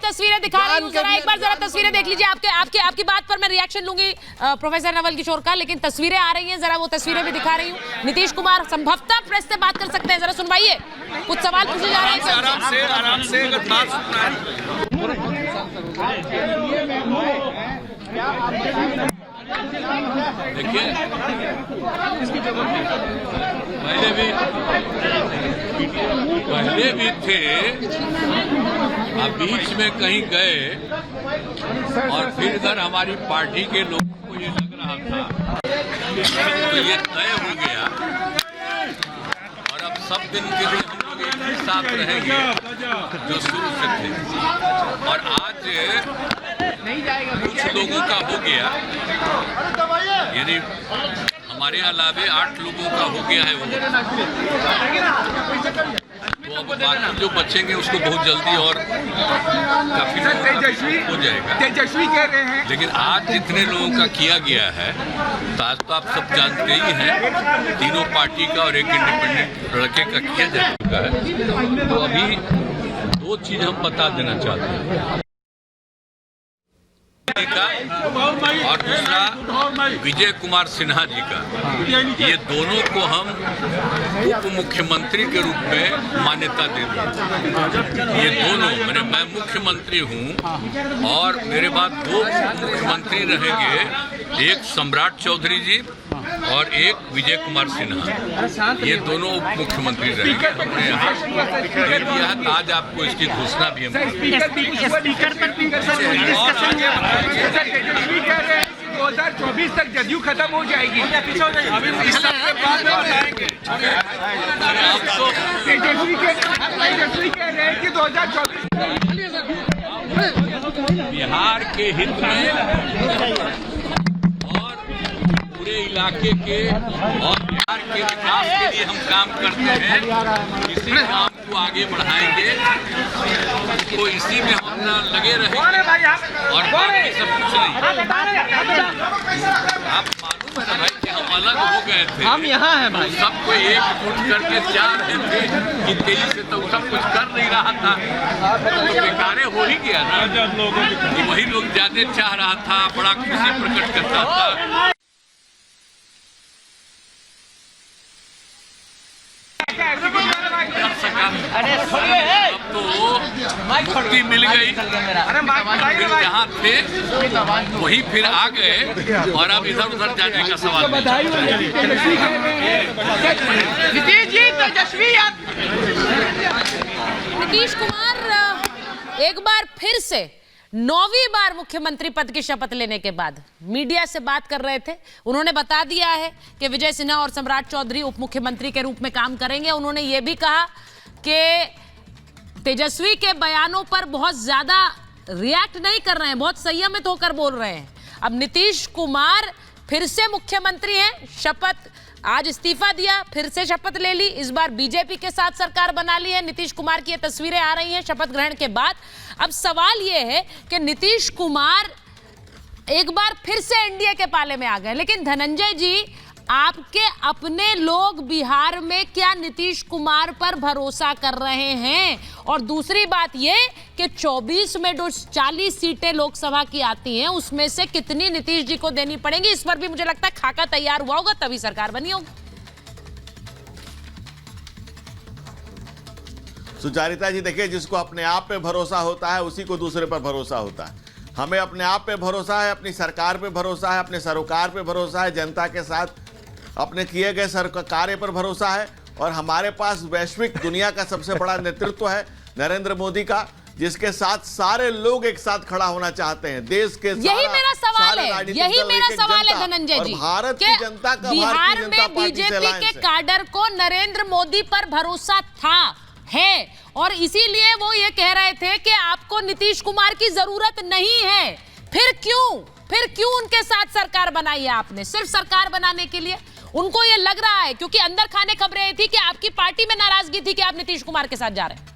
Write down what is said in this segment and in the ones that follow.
तस्वीरें दिखा रही हूँ, जरा एक बार जरा तस्वीरें देख लीजिए। आपकी बात पर मैं रिएक्शन लूंगी प्रोफेसर नवल किशोर का, लेकिन तस्वीरें आ रही हैं, जरा वो तस्वीरें भी दिखा रही हूँ। नीतीश कुमार संभवतः प्रेस से बात कर सकते हैं, जरा सुनवाइए, कुछ सवाल पूछे जा रहे हैं। आराम से अगर बात सुनना है। देखिए, पहले भी थे, अब बीच में कहीं गए और फिर इधर हमारी पार्टी के लोगों को ये लग रहा था तो ये तय हो गया और अब सब दिन के लिए हम लोग एक ही साथ रहेंगे जो शुरू से थे। और आज कुछ लोगों का हो गया, यानी हमारे अलावे 8 लोगों का हो गया है वो, तो अब बाकी जो बचेंगे उसको बहुत जल्दी और काफी हो जाएगा। तेजस्वी कह रहे हैं, लेकिन आज जितने लोगों का किया गया है तो आज तो आप सब जानते ही हैं, तीनों पार्टी का और एक इंडिपेंडेंट लड़के का किया जा चुका है। तो अभी 2 चीज हम बता देना चाहते हैं का, और दूसरा विजय कुमार सिन्हा जी का। ये दोनों को हम उप मुख्यमंत्री के रूप में मान्यता देते हैं। ये दोनों, मैं मुख्यमंत्री हूँ और मेरे बाद 2 मुख्यमंत्री रहेंगे, एक सम्राट चौधरी जी और एक विजय कुमार सिन्हा। ये दोनों उप मुख्यमंत्री रहेंगे। हमने यहाँ दे दिया है, आज आपको इसकी घोषणा भी हम स्पीकर पर 2024 तक जदयू खत्म हो जाएगी। इस सबके बाद तेजस्वी कह रहे हैं कि 2024 बिहार के हित में और पूरे इलाके के और बिहार के विकास के लिए हम काम करते हैं। इसी काम को आगे बढ़ाएंगे, तो इसी में हम अपना लगे रहेंगे और बाकी सब कुछ नहीं। आप मालूम है ना भाई कि हम अलग हो गए थे, हम यहाँ हैं भाई, सबको एकजुट करके चाह रहे थे कि तेजी से तो सब कुछ कर नहीं रहा था, तो बेकारे हो ही गया ना। वही लोग ज्यादा चाह रहा था, बड़ा खुशी प्रकट करता था। अब तो मुक्ति मिल गई, फिर जहाँ थे वही फिर आ गए और अब इधर उधर जाने का सवाल नीतीश कुमार एक बार फिर से 9वीं बार मुख्यमंत्री पद की शपथ लेने के बाद मीडिया से बात कर रहे थे। उन्होंने बता दिया है कि विजय सिन्हा और सम्राट चौधरी उप मुख्यमंत्री के रूप में काम करेंगे। उन्होंने ये भी कहा कि तेजस्वी के बयानों पर बहुत ज्यादा रिएक्ट नहीं कर रहे हैं, बहुत संयमित होकर बोल रहे हैं। अब नीतीश कुमार फिर से मुख्यमंत्री हैं, शपथ आज इस्तीफा दिया, फिर से शपथ ले ली, इस बार बीजेपी के साथ सरकार बना ली है। नीतीश कुमार की ये तस्वीरें आ रही हैं शपथ ग्रहण के बाद। अब सवाल ये है कि नीतीश कुमार एक बार फिर से एनडीए के पाले में आ गए, लेकिन धनंजय जी, आपके अपने लोग बिहार में क्या नीतीश कुमार पर भरोसा कर रहे हैं? और दूसरी बात ये कि 24 में जो 40 सीटें लोकसभा की आती हैं, उसमें से कितनी नीतीश जी को देनी पड़ेंगी, इस पर भी मुझे लगता है खाका तैयार हुआ होगा, तभी सरकार बनी होगी। सुचारिता जी, देखिए, जिसको अपने आप पे भरोसा होता है उसी को दूसरे पर भरोसा होता है। हमें अपने आप पे भरोसा है, अपनी सरकार पे भरोसा है, अपने सरोकार पे भरोसा है, जनता के साथ अपने किए गए कार्य पर भरोसा है। और हमारे पास वैश्विक दुनिया का सबसे बड़ा नेतृत्व है नरेंद्र मोदी का, जिसके साथ सारे लोग एक साथ खड़ा होना चाहते हैं। देश के यही मेरा सवाल है, यही मेरा सवाल है धनंजय जी, भारत की जनता का बिहार में बीजेपी के काडर को नरेंद्र मोदी पर भरोसा था, है, और इसीलिए वो ये कह रहे थे कि आपको नीतीश कुमार की जरूरत नहीं है। फिर क्यों उनके साथ सरकार बनाई है आपने? सिर्फ सरकार बनाने के लिए? उनको ये लग रहा है, क्योंकि अंदर खाने खबरें थी कि आपकी पार्टी में नाराजगी थी कि आप नीतीश कुमार के साथ जा रहे हैं।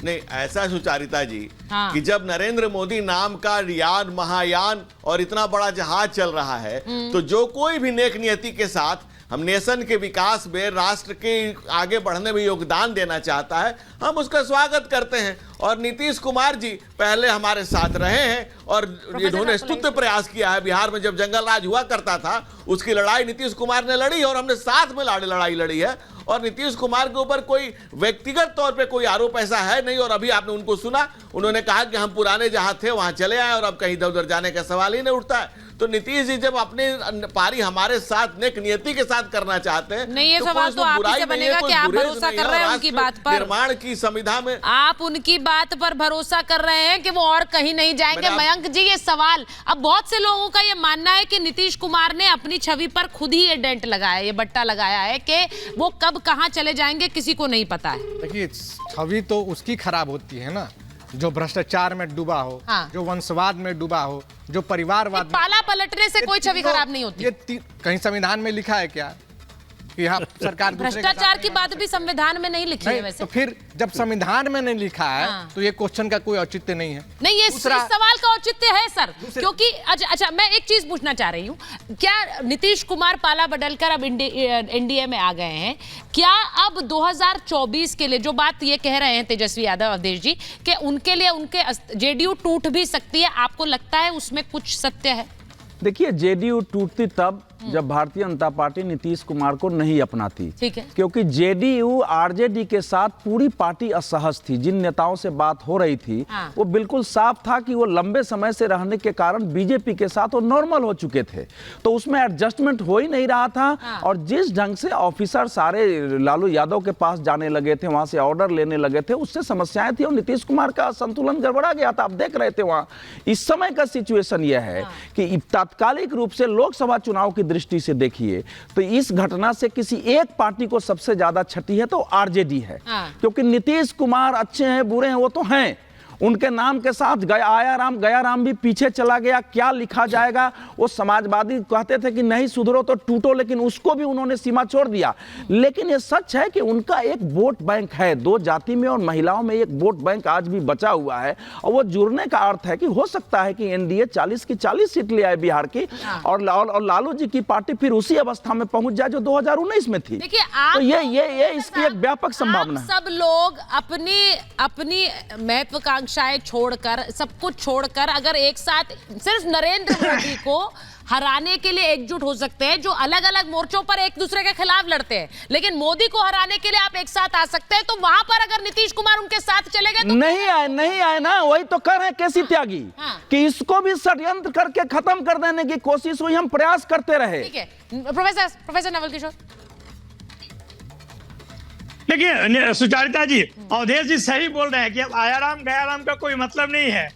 नहीं, ऐसा सुचारिता जी, कि जब नरेंद्र मोदी नाम का यान, महायान और इतना बड़ा जहाज चल रहा है, तो जो कोई भी नेक नियति के साथ हम नेशन के विकास में, राष्ट्र के आगे बढ़ने में योगदान देना चाहता है, हम उसका स्वागत करते हैं। और नीतीश कुमार जी पहले हमारे साथ रहे हैं और इन्होंने स्तुत्य प्रयास किया है। बिहार में जब जंगल राज हुआ करता था, उसकी लड़ाई नीतीश कुमार ने लड़ी और हमने साथ में लड़ाई लड़ी है। और नीतीश कुमार के ऊपर कोई व्यक्तिगत तौर पे कोई आरोप ऐसा है नहीं। और अभी आपने उनको सुना, उन्होंने कहा कि हम पुराने जहां थे वहां चले आए और अब कहीं इधर उधर जाने का सवाल ही नहीं उठता है। तो नीतीश जी जब अपने पारी हमारे साथ नेक नियति के साथ करना चाहते हैं, नहीं, ये सवाल तो आप ही से बनेगा कि आप भरोसा कर रहे हैं उनकी बात पर। निर्माण की संविधा में आप उनकी बात पर भरोसा कर रहे हैं कि वो और कहीं नहीं जाएंगे। मयंक जी, ये सवाल, अब बहुत से लोगों का ये मानना है कि नीतीश कुमार ने अपनी छवि पर खुद ही ये डेंट लगाया, ये बट्टा लगाया है कि वो कब कहां चले जाएंगे किसी को नहीं पता है। देखिए, छवि तो उसकी खराब होती है ना जो भ्रष्टाचार में डूबा हो, हाँ। जो वंशवाद में डूबा हो, जो परिवारवाद में। पाला पलटने से कोई छवि खराब नहीं होती। कहीं संविधान में लिखा है क्या कि यहाँ सरकार भ्रष्टाचार की बात भी संविधान में नहीं लिखी है वैसे। तो फिर जब संविधान में नहीं लिखा है, हाँ। तो ये क्वेश्चन का कोई औचित्य नहीं है। नहीं, ये इस सवाल का औचित्य है सर, क्योंकि अच्छा मैं एक चीज पूछना चाह रही हूँ, क्या नीतीश कुमार पाला बदलकर अब एनडीए में आ गए हैं, क्या अब 2024 के लिए जो बात ये कह रहे हैं तेजस्वी यादव अवधेश जी कि उनके लिए उनके जेडीयू टूट भी सकती है, आपको लगता है उसमें कुछ सत्य है? देखिए, जेडीयू टूटती तब जब भारतीय जनता पार्टी नीतीश कुमार को नहीं अपनाती। ठीक है। क्योंकि जेडीयू आरजेडी के साथ पूरी पार्टी असहज थी। जिन नेताओं से बात हो रही थी, हाँ। वो बिल्कुल साफ था कि वो लंबे समय से रहने के कारण बीजेपी के साथ वो नॉर्मल हो चुके थे, तो उसमें एडजस्टमेंट हो ही नहीं रहा था। हाँ। और जिस ढंग से ऑफिसर सारे लालू यादव के पास जाने लगे थे, वहां से ऑर्डर लेने लगे थे, उससे समस्याएं थी और नीतीश कुमार का संतुलन गड़बड़ा गया था। आप देख रहे थे वहां। इस समय का सिचुएशन यह है कि तात्कालिक रूप से लोकसभा चुनाव की दृष्टि से देखिए तो इस घटना से किसी एक पार्टी को सबसे ज्यादा क्षति है तो आरजेडी है। हाँ। क्योंकि नीतीश कुमार अच्छे हैं बुरे हैं वो तो हैं, उनके नाम के साथ गया राम भी पीछे चला गया। क्या लिखा जाएगा? वो समाजवादी कहते थे कि नहीं सुधरो तो टूटो, लेकिन उसको भी उन्होंने सीमा छोड़ दिया। लेकिन ये सच है कि उनका एक वोट बैंक है, दो जाति में और महिलाओं में एक वोट बैंक आज भी बचा हुआ है। और वो जुड़ने का अर्थ है कि हो सकता है कि एनडीए 40 की 40 सीट ले आए बिहार की, और लालू जी की पार्टी फिर उसी अवस्था में पहुंच जाए जो 2019 में थी। देखिए, तो ये इसकी एक व्यापक संभावना है। सब लोग अपनी महत्वाकांक्षाएं छोड़कर, सब कुछ छोड़कर अगर एक साथ सिर्फ नरेंद्र मोदी को हराने के लिए एकजुट हो सकते हैं, जो अलग अलग मोर्चों पर एक दूसरे के खिलाफ लड़ते हैं, लेकिन मोदी को हराने के लिए आप एक साथ आ सकते हैं, तो वहां पर अगर नीतीश कुमार उनके साथ चले गए तो नहीं आए ना। वही तो कर रहे हैं केसी त्यागी, हाँ। कि इसको भी षड्यंत्र करके खत्म कर देने की कोशिश हुई, हम प्रयास करते रहे। ठीक है, प्रोफेसर नवल किशोर। देखिए सुचारिता जी, अवधेश जी सही बोल रहे हैं कि अब आया राम गया राम का कोई मतलब नहीं है।